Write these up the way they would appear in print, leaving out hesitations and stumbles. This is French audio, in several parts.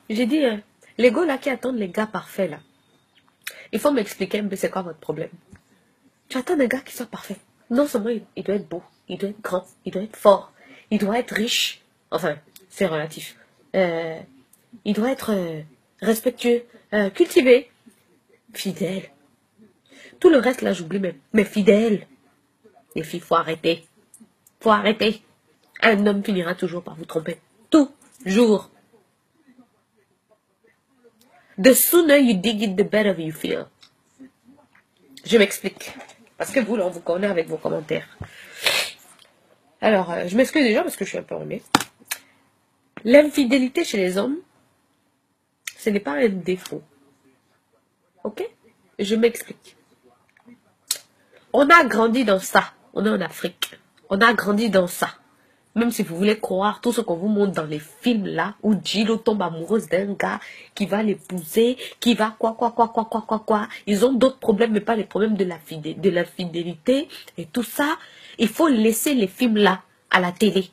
J'ai dit, les gars là qui attendent les gars parfaits là, il faut m'expliquer un peu c'est quoi votre problème. Tu attends des gars qui soient parfaits. Non seulement il doit être beau, il doit être grand, il doit être fort, il doit être riche. Enfin, c'est relatif. Il doit être respectueux, cultivé, fidèle. Tout le reste là, j'oublie même. Mais fidèle. Les filles, faut arrêter. Faut arrêter. Un homme finira toujours par vous tromper. Toujours. The sooner you dig it, the better you feel. Je m'explique. Parce que vous, là, on vous connaît avec vos commentaires. Alors, je m'excuse déjà parce que je suis un peu enrhumée. L'infidélité chez les hommes, ce n'est pas un défaut. Ok? Je m'explique. On a grandi dans ça. On est en Afrique. On a grandi dans ça. Même si vous voulez croire tout ce qu'on vous montre dans les films là, où Gilo tombe amoureuse d'un gars qui va l'épouser, qui va quoi. Ils ont d'autres problèmes, mais pas les problèmes de la fidélité et tout ça. Il faut laisser les films là à la télé.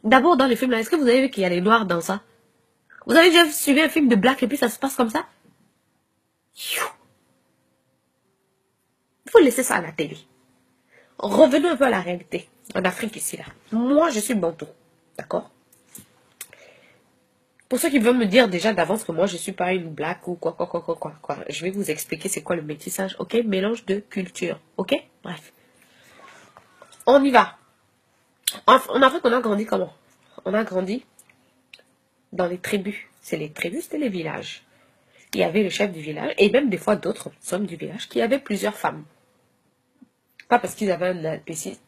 D'abord, dans les films là, est-ce que vous avez vu qu'il y a les noirs dans ça? Vous avez déjà suivi un film de black et puis ça se passe comme ça? Il faut laisser ça à la télé. Revenons un peu à la réalité. En Afrique ici là. Moi, je suis bantou. D'accord? Pour ceux qui veulent me dire déjà d'avance que moi, je suis pas une black ou quoi. Je vais vous expliquer c'est quoi le métissage. Ok? Mélange de culture. Ok? Bref. On y va. En Afrique, on a grandi comment? On a grandi dans les tribus. C'est les tribus, c'était les villages. Il y avait le chef du village et même des fois d'autres hommes du village qui avaient plusieurs femmes. Pas parce qu'ils avaient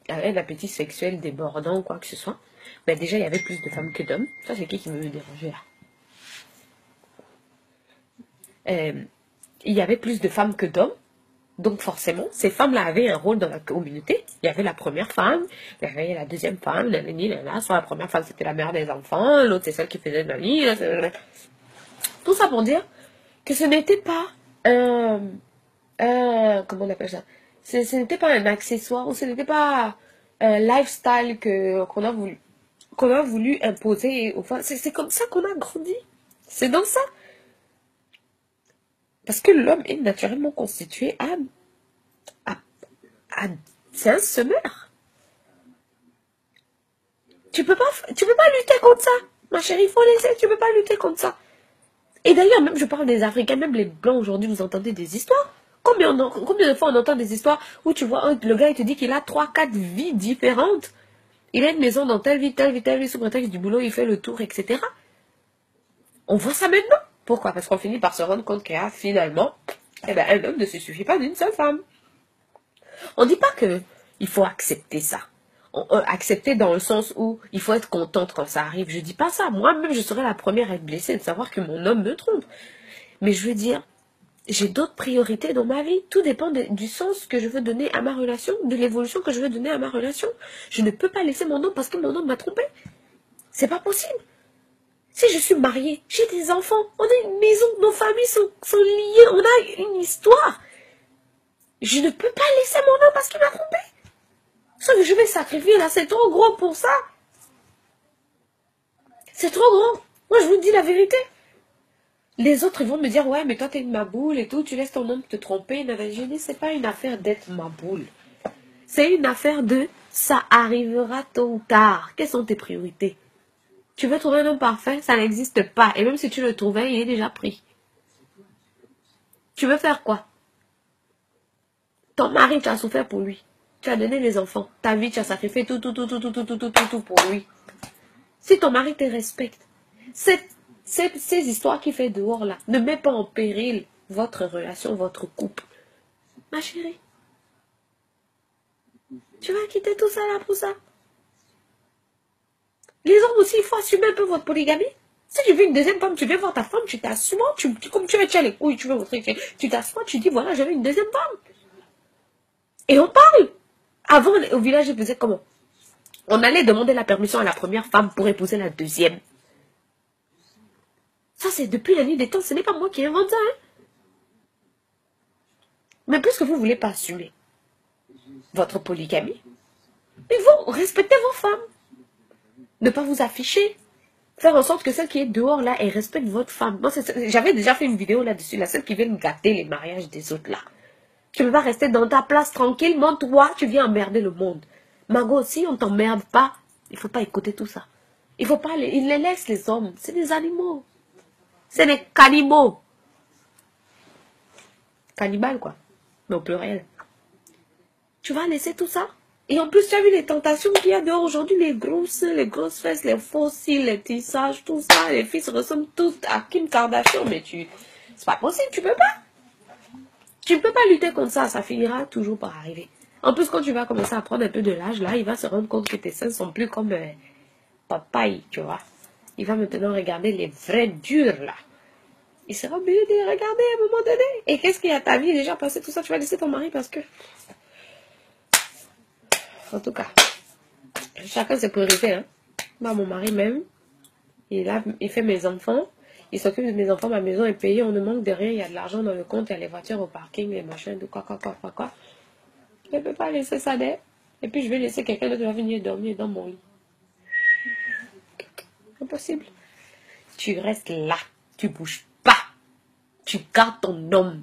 un appétit sexuel débordant ou quoi que ce soit. Mais déjà, il y avait plus de femmes que d'hommes. Ça, c'est qui veut me déranger là? Il y avait plus de femmes que d'hommes. Donc forcément, ces femmes-là avaient un rôle dans la communauté. Il y avait la première femme, il y avait la deuxième femme, soit la première femme c'était la mère des enfants, l'autre c'est celle qui faisait le lit. Tout ça pour dire que ce n'était pas comment on appelle ça? Ce n'était pas un accessoire, ou ce n'était pas un lifestyle qu'on a voulu imposer. Enfin, c'est comme ça qu'on a grandi. C'est dans ça. Parce que l'homme est naturellement constitué c'est un semeur. Tu peux pas lutter contre ça. Ma chérie, il faut laisser, tu peux pas lutter contre ça. Et d'ailleurs, même je parle des Africains, même les Blancs aujourd'hui, vous entendez des histoires. Combien de fois on entend des histoires où tu vois, le gars, il te dit qu'il a 3-4 vies différentes. Il a une maison dans telle vie, sous prétexte du boulot, il fait le tour, etc. On voit ça maintenant. Pourquoi? Parce qu'on finit par se rendre compte qu'il y a finalement, un homme ne se suffit pas d'une seule femme. On ne dit pas qu'il faut accepter ça. Accepter dans le sens où il faut être contente quand ça arrive. Je dis pas ça. Moi-même, je serais la première à être blessée de savoir que mon homme me trompe. Mais je veux dire, j'ai d'autres priorités dans ma vie. Tout dépend du sens que je veux donner à ma relation, de l'évolution que je veux donner à ma relation. Je ne peux pas laisser mon homme parce que mon homme m'a trompé. C'est pas possible. Si je suis mariée, j'ai des enfants, on a une maison, nos familles sont liées, on a une histoire. Je ne peux pas laisser mon homme parce qu'il m'a trompé. Ce que je vais sacrifier là, c'est trop gros pour ça. C'est trop gros. Moi, je vous dis la vérité. Les autres, ils vont me dire, ouais, mais toi, t'es une maboule et tout, tu laisses ton homme te tromper. Je dis, c'est pas une affaire d'être maboule. C'est une affaire de, ça arrivera tôt ou tard. Quelles sont tes priorités? Tu veux trouver un homme parfait? Ça n'existe pas. Et même si tu le trouvais, il est déjà pris. Tu veux faire quoi? Ton mari, tu as souffert pour lui. Tu as donné les enfants. Ta vie, tu as sacrifié tout pour lui. Si ton mari te respecte, ces histoires qu'il fait dehors là, ne met pas en péril votre relation, votre couple. Ma chérie, tu vas quitter tout ça là pour ça. Les hommes aussi, il faut assumer un peu votre polygamie. Si tu veux une deuxième femme, tu veux voir ta femme, tu t'assumes, comme tu veux, tu as les couilles, tu veux montrer, tu t'assois, tu dis voilà, j'avais une deuxième femme. Et on parle. Avant, au village, ils faisaient comment? On allait demander la permission à la première femme pour épouser la deuxième. Ça, c'est depuis la nuit des temps. Ce n'est pas moi qui invente ça. Hein? Mais puisque vous ne voulez pas assumer votre polygamie, il faut respecter vos femmes. Ne pas vous afficher. Faire en sorte que celle qui est dehors, là, elle respecte votre femme. Moi, j'avais déjà fait une vidéo là-dessus, la celle qui vient gâter les mariages des autres, là. Tu ne peux pas rester dans ta place tranquillement, toi, tu viens emmerder le monde. Margot, si on t'emmerde pas, il faut pas écouter tout ça. Il faut pas ils les laissent, les hommes. C'est des animaux. C'est des cannibaux. Cannibales, quoi. Mais au pluriel. Tu vas laisser tout ça? Et en plus, tu as vu les tentations qu'il y a dehors aujourd'hui, les grosses fesses, les faux cils, les tissages, tout ça. Les filles se ressemblent toutes à Kim Kardashian, mais c'est pas possible, tu peux pas. Tu ne peux pas lutter contre ça, ça finira toujours par arriver. En plus, quand tu vas commencer à prendre un peu de l'âge, là, il va se rendre compte que tes seins sont plus comme papaye, tu vois. Il va maintenant regarder les vrais durs, là. Il sera obligé de regarder à un moment donné. Et qu'est-ce qu'il y a ta vie déjà passé tout ça? Tu vas laisser ton mari parce que... En tout cas, chacun ses priorités, hein. Moi, mon mari même, il fait mes enfants. Il s'occupe de mes enfants, ma maison est payée, on ne manque de rien, il y a de l'argent dans le compte, il y a les voitures au parking, les machins, de quoi. Je ne peux pas laisser ça d'air. Et puis je vais laisser quelqu'un d'autre qui va venir dormir dans mon lit. Impossible. Tu restes là, tu bouges pas. Tu gardes ton homme.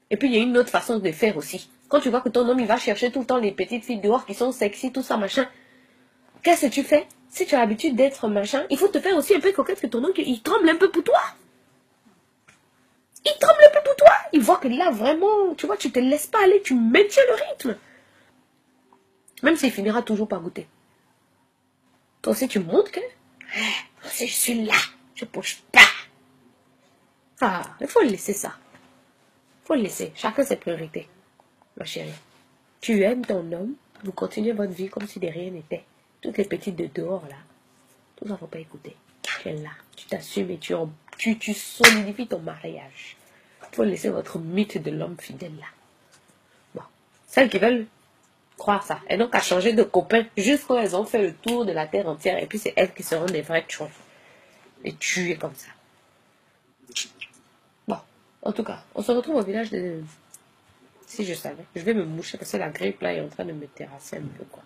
Et puis il y a une autre façon de faire aussi. Quand tu vois que ton homme, il va chercher tout le temps les petites filles dehors qui sont sexy, tout ça, machin. Qu'est-ce que tu fais? Si tu as l'habitude d'être machin, il faut te faire aussi un peu coquette que ton homme, il tremble un peu pour toi. Il tremble un peu pour toi. Il voit que là, vraiment, tu vois, tu te laisses pas aller, tu maintiens le rythme. Même s'il finira toujours par goûter. Toi aussi, tu montres que, si je suis là, je bouge pas. Ah, il faut le laisser ça. Il faut le laisser. Chacun ses priorités, ma chérie. Tu aimes ton homme, vous continuez votre vie comme si de rien n'était. Toutes les petites de dehors, là, tout ça, faut pas écouter. Tu es là, tu t'assumes et tu solidifies ton mariage. Il faut laisser votre mythe de l'homme fidèle là. Bon, celles qui veulent croire ça, elles n'ont qu'à changer de copain jusqu'à elles ont fait le tour de la terre entière et puis c'est elles qui seront des vraies choses. Et tuer comme ça. Bon, en tout cas, on se retrouve au village de... Si je savais, je vais me moucher parce que la grippe là est en train de me terrasser un peu quoi.